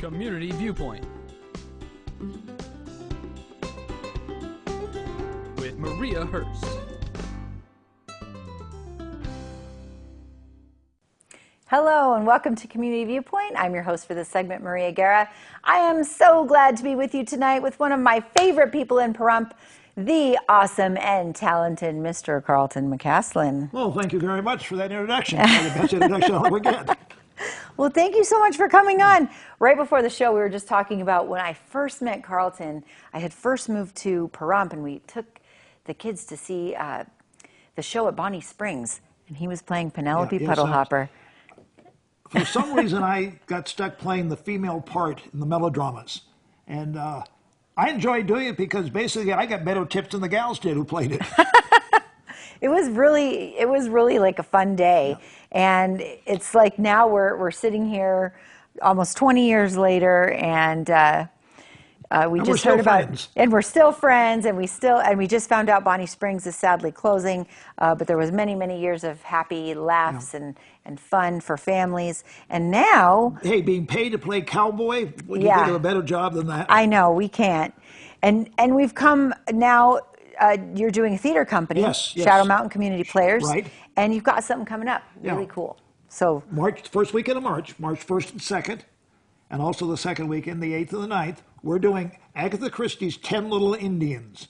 Community Viewpoint with Maria Hurst. Hello and welcome to Community Viewpoint. I'm your host for this segment, Maria Guerra. I am so glad to be with you tonight with one of my favorite people in Pahrump, the awesome and talented Mr. Carlton McCaslin. Well, thank you very much for that introduction. The best introduction I'll ever get. Well, thank you so much for coming on. Right before the show, we were just talking about when I first met Carlton. I had first moved to Pahrump, and we took the kids to see the show at Bonnie Springs, and he was playing Penelope Puddlehopper. For some reason, I got stuck playing the female part in the melodramas, and I enjoyed doing it because basically I got better tips than the gals did who played it. It was really like a fun day, and it's like now we're sitting here almost 20 years later, and we just heard about friends. And we're still friends, and we just found out Bonnie Springs is sadly closing, but there was many years of happy laughs and fun for families, and now being paid to play cowboy, would you think of a better job than that? I know we can't, and we've come now. You're doing a theater company, yes. Shadow Mountain Community Players, right? And you've got something coming up, really cool. So first weekend of March 1st and 2nd, and also the second weekend, the 8th and the 9th, we're doing Agatha Christie's 10 Little Indians.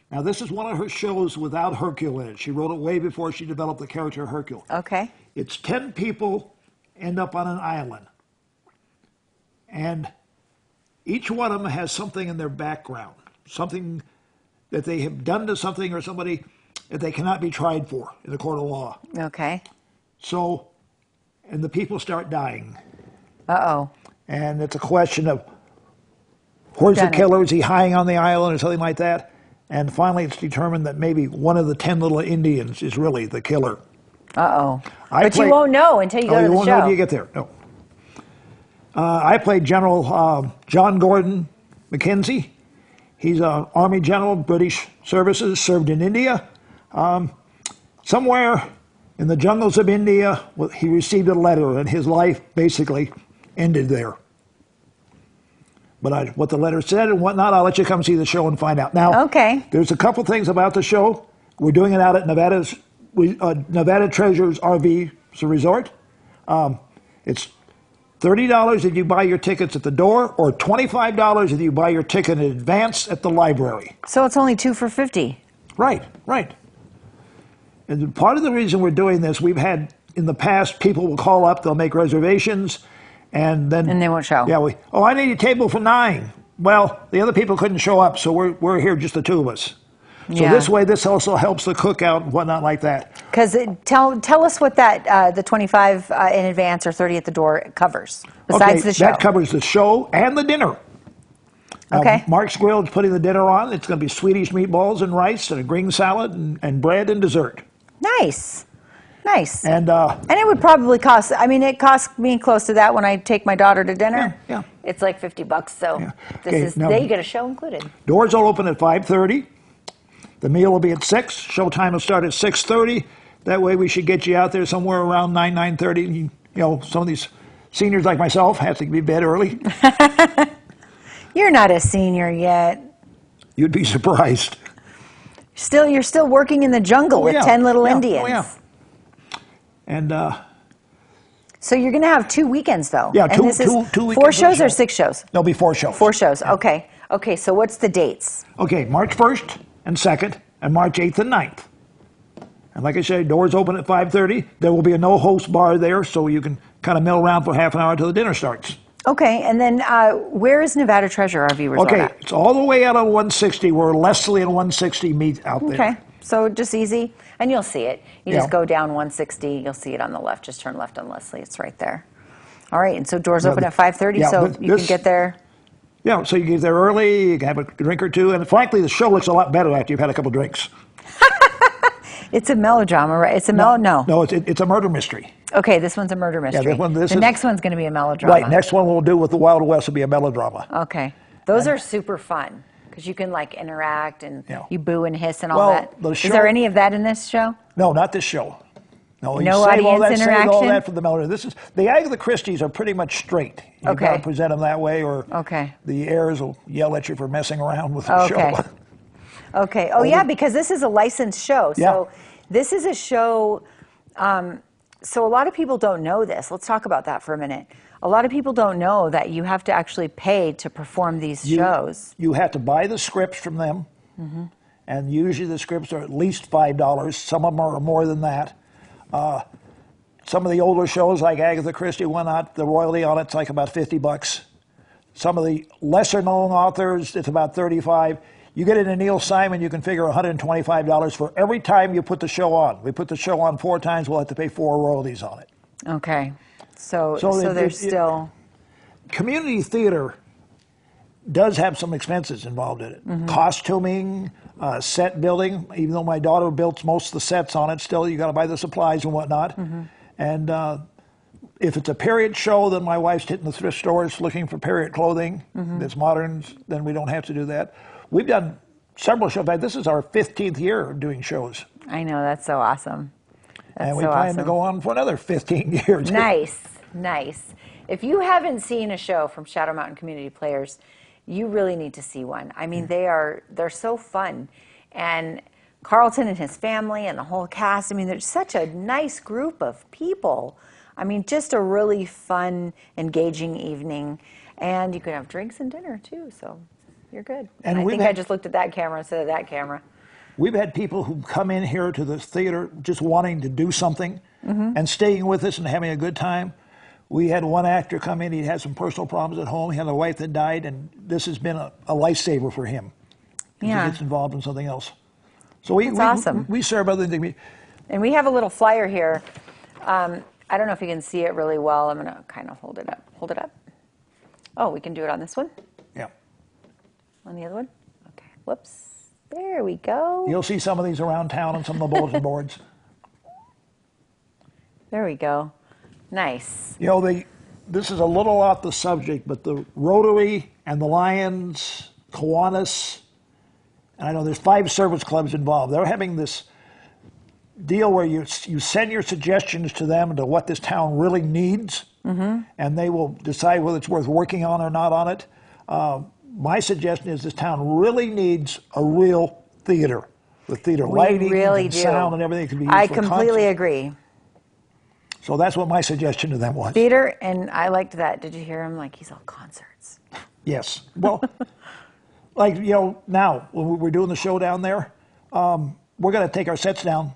Now, this is one of her shows without Hercule in it. She wrote it way before she developed the character Hercule. Okay. It's 10 people end up on an island, and each one of them has something in their background, something that they have done to something or somebody that they cannot be tried for in a court of law. Okay. So, and the people start dying. Uh-oh. And it's a question of, where's the killer? Is he hiding on the island or something like that? And finally it's determined that maybe one of the 10 little Indians is really the killer. Uh-oh. But you won't know until you go to the show. You won't know until you get there, no. I played General John Gordon Mackenzie. He's an Army general, British services, served in India. Somewhere in the jungles of India, he received a letter, and his life basically ended there. But what the letter said and whatnot, I'll let you come see the show and find out. Now, there's a couple things about the show. We're doing it out at Nevada Treasures RV Resort. It's $30 if you buy your tickets at the door, or $25 if you buy your ticket in advance at the library. So it's only 2 for $50. Right. And part of the reason we're doing this, we've had in the past, people will call up, they'll make reservations, and they won't show. Yeah, I need a table for 9. Well, the other people couldn't show up, so we're here, just the two of us. So this way, this also helps the cookout and whatnot like that. Because tell us what that the 25 in advance or 30 at the door covers besides the show. That covers the show and the dinner. Mark's Grill is putting the dinner on. It's going to be Swedish meatballs and rice and a green salad and bread and dessert. Nice. And it would probably cost. I mean, it costs me close to that when I take my daughter to dinner. Yeah. It's like $50. So you get a show included. Doors will open at 5:30. The meal will be at 6. Showtime will start at 6:30. That way we should get you out there somewhere around 9:30. You know, some of these seniors like myself have to be in bed early. You're not a senior yet. You'd be surprised. You're still working in the jungle with 10 little Indians. Oh, yeah. And so you're going to have 2 weekends, though. Yeah, two weekends. 4 shows or 6 shows? There'll be 4 shows. 4 shows. Yeah. Okay. So what's the dates? Okay, March 1st and 2nd, and March 8th and 9th. And like I said, doors open at 5:30. There will be a no-host bar there, so you can kind of mill around for half an hour until the dinner starts. Okay, and then where is Nevada Treasure RV Resort at? It's all the way out on 160, where Leslie and 160 meet out there. Okay, so just easy, and you'll see it. You just go down 160, you'll see it on the left. Just turn left on Leslie, it's right there. All right, and so doors open at 5:30, so you can get there. Yeah, so you get there early, you can have a drink or two, and frankly, the show looks a lot better after you've had a couple drinks. It's a melodrama, right? It's a No, it's a murder mystery. Okay, this one's a murder mystery. Yeah, the next one's going to be a melodrama. Right, next one we'll do with the Wild West will be a melodrama. Okay, those are super fun because you can like interact and you boo and hiss and all that. Is there any of that in this show? No, not this show. No, no audience interaction? Save all that for the melody. The Agatha Christies are pretty much straight. You've got to present them that way, or the heirs will yell at you for messing around with the show. Okay. Oh, yeah, because this is a licensed show. So this is a show. So a lot of people don't know this. Let's talk about that for a minute. A lot of people don't know that you have to actually pay to perform these shows. You have to buy the scripts from them, and usually the scripts are at least $5. Some of them are more than that. Some of the older shows like Agatha Christie went out, the royalty on it's like about $50. Some of the lesser known authors, it's about $35. You get into Neil Simon, you can figure $125 for every time you put the show on. We put the show on 4 times, we'll have to pay 4 royalties on it. Okay. So there's still... Community theater does have some expenses involved in it. Costuming, set building, even though my daughter built most of the sets on it, still you got to buy the supplies and whatnot. And if it's a period show, then my wife's hitting the thrift stores looking for period clothing that's modern, then we don't have to do that. We've done several shows. This is our 15th year of doing shows. I know, that's so awesome. And we plan to go on for another 15 years. Nice, nice. If you haven't seen a show from Shadow Mountain Community Players, you really need to see one. I mean, they're so fun. And Carlton and his family and the whole cast, I mean, they're such a nice group of people. I mean, just a really fun, engaging evening. And you can have drinks and dinner, too, so you're good. And I think I just looked at that camera instead of that camera. We've had people who come in here to the theater just wanting to do something and staying with us and having a good time. We had one actor come in, he had some personal problems at home, he had a wife that died, and this has been a lifesaver for him. He gets involved in something else. So that's awesome. We serve other things. And we have a little flyer here. I don't know if you can see it really well. I'm going to kind of hold it up. Hold it up. Oh, we can do it on this one? Yeah. On the other one? Okay. Whoops. There we go. You'll see some of these around town on some of the bulletin boards. There we go. Nice. You know, this is a little off the subject, but the Rotary and the Lions, Kiwanis, and I know there's 5 service clubs involved. They're having this deal where you send your suggestions to them to what this town really needs, and they will decide whether it's worth working on or not on it. My suggestion is this town really needs a real theater, with theater lighting and sound and everything can be used I completely agree. So that's what my suggestion to them was. Theater, and I liked that. Did you hear him? Like, he's all concerts. Yes. Well, like, you know, now, when we're doing the show down there, we're going to take our sets down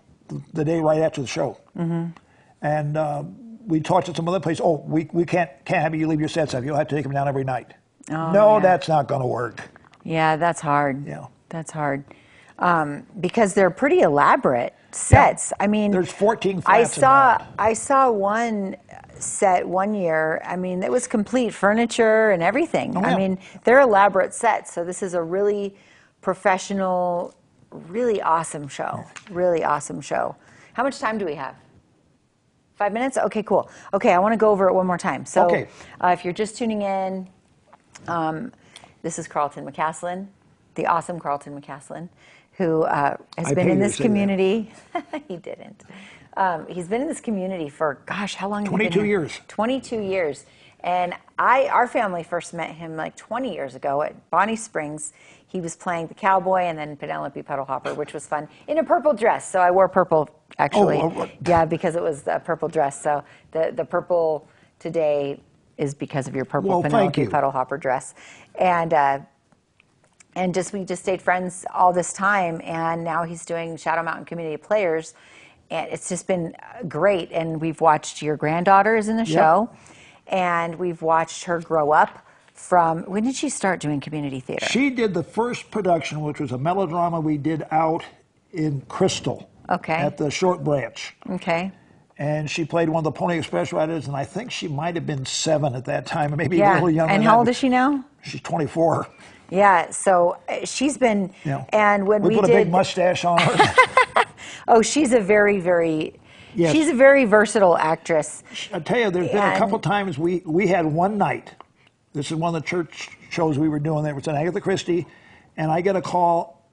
the day right after the show. And we talked to some other places. Oh, we can't have you leave your sets up. You'll have to take them down every night. Oh, no, that's not going to work. Yeah, that's hard. Yeah. That's hard. Because they're pretty elaborate sets. I mean, there's 14 flats I saw one set one year. I mean, it was complete furniture and everything. I mean, they're elaborate sets. So this is a really professional, really awesome show. Really awesome show. How much time do we have? 5 minutes? Okay, cool. Okay, I want to go over it one more time. So if you're just tuning in, this is Carlton McCaslin, the awesome Carlton McCaslin, who has been in this community. He didn't. He's been in this community for, gosh, how long? 22 years. 22 years. And our family first met him like 20 years ago at Bonnie Springs. He was playing the cowboy and then Penelope Puddlehopper, which was fun, in a purple dress. So I wore purple, actually. Yeah, because it was a purple dress. So the purple today is because of your purple Penelope Puddlehopper dress. And we just stayed friends all this time, and now he's doing Shadow Mountain Community Players, and it's just been great. And we've watched your granddaughter is in the show, and we've watched her grow up from, when did she start doing community theater? She did the first production, which was a melodrama we did out in Crystal at the Short Branch. Okay. And she played one of the Pony Express riders, and I think she might have been 7 at that time, maybe a little younger. And how old is she now? She's 24. Yeah, so she's been, and when we put a big mustache on her. Oh, she's a very, very, she's a very versatile actress. I tell you, there's been a couple times we had one night. This is one of the church shows we were doing. There was an Agatha Christie, and I get a call.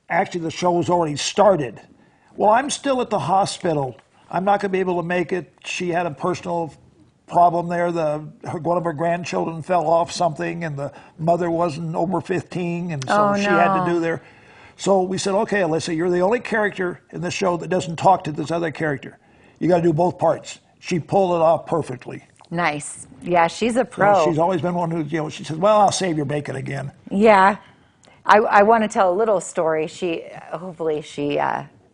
Actually, the show was already started. Well, I'm still at the hospital. I'm not going to be able to make it. She had a personal problem there. One of her grandchildren fell off something, and the mother wasn't over 15, and so she had to do there. So we said, okay, Alyssa, you're the only character in the show that doesn't talk to this other character. You got to do both parts. She pulled it off perfectly. Nice. Yeah, she's a pro. So she's always been one who, she says, well, I'll save your bacon again. Yeah. I want to tell a little story. Hopefully she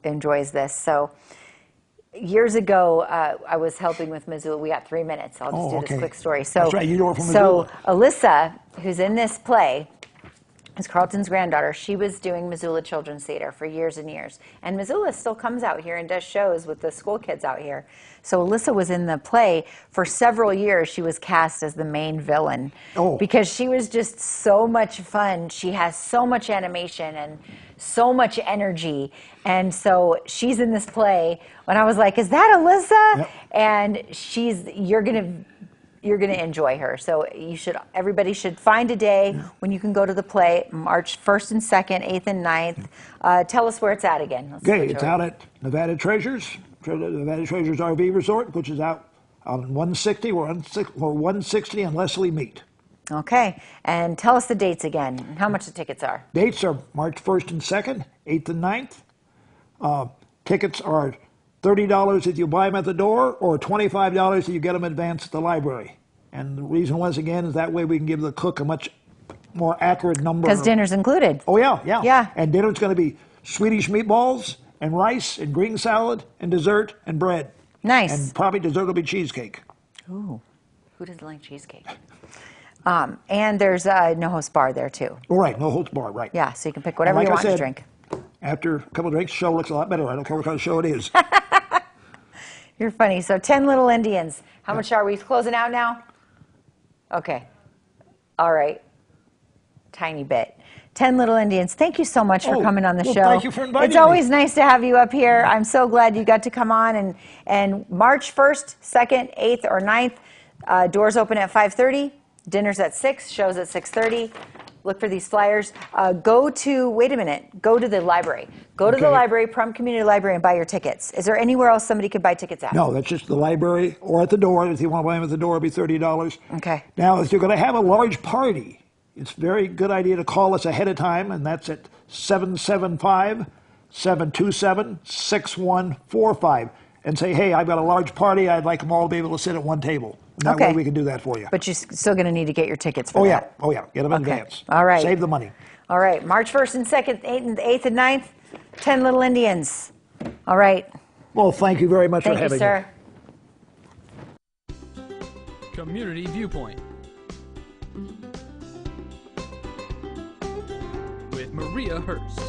enjoys this. So years ago, I was helping with Missoula. We got 3 minutes. I'll just do this quick story. So, that's right. You know her from Missoula. So Alyssa, who's in this play, is Carlton's granddaughter. She was doing Missoula Children's Theater for years and years. And Missoula still comes out here and does shows with the school kids out here. So Alyssa was in the play for several years. She was cast as the main villain because she was just so much fun. She has so much animation and so much energy. And so she's in this play when I was like, is that Alyssa? Yep. And you're going to enjoy her. So everybody should find a day when you can go to the play, March 1st and 2nd, 8th and 9th. Tell us where it's at again. Okay, it's out at Nevada Treasures RV Resort, which is out on 160. We're on 160 and Leslie Meet. Okay, and tell us the dates again, and how much the tickets are. Dates are March 1st and 2nd, 8th and 9th. Tickets are $30 if you buy them at the door, or $25 if you get them advanced at the library. And the reason, once again, is that way we can give the cook a much more accurate number. Because dinner's included. Oh, yeah. And dinner's going to be Swedish meatballs and rice and green salad and dessert and bread. Nice. And probably dessert will be cheesecake. Ooh, who doesn't like cheesecake? And there's a no-host bar there, too. Oh, right, no-host bar, right. Yeah, so you can pick whatever you want to drink. After a couple of drinks, the show looks a lot better. I don't care what kind of show it is. You're funny. So 10 Little Indians. How much are we closing out now? Okay. All right. Tiny bit. 10 Little Indians. Thank you so much for coming on the show. Thank you for inviting me. It's always nice to have you up here. I'm so glad you got to come on. And March 1st, 2nd, 8th, or 9th, doors open at 5:30. Dinner's at 6. Shows at 6:30. Look for these flyers. Go to the library. Go to the library, Prum Community Library, and buy your tickets. Is there anywhere else somebody could buy tickets at? No, that's just the library or at the door. If you want to buy them at the door, it'll be $30. Okay. Now, if you're going to have a large party, it's a very good idea to call us ahead of time, and that's at 775-727-6145. And say, hey, I've got a large party. I'd like them all to be able to sit at one table. And that way we can do that for you. But you're still going to need to get your tickets for that. Oh, yeah. Get them in advance. All right. Save the money. All right. March 1st and 2nd, 8th and 9th, 10 Little Indians. All right. Well, thank you very much for having me. Thank you, sir. Community Viewpoint with Maria Hurst.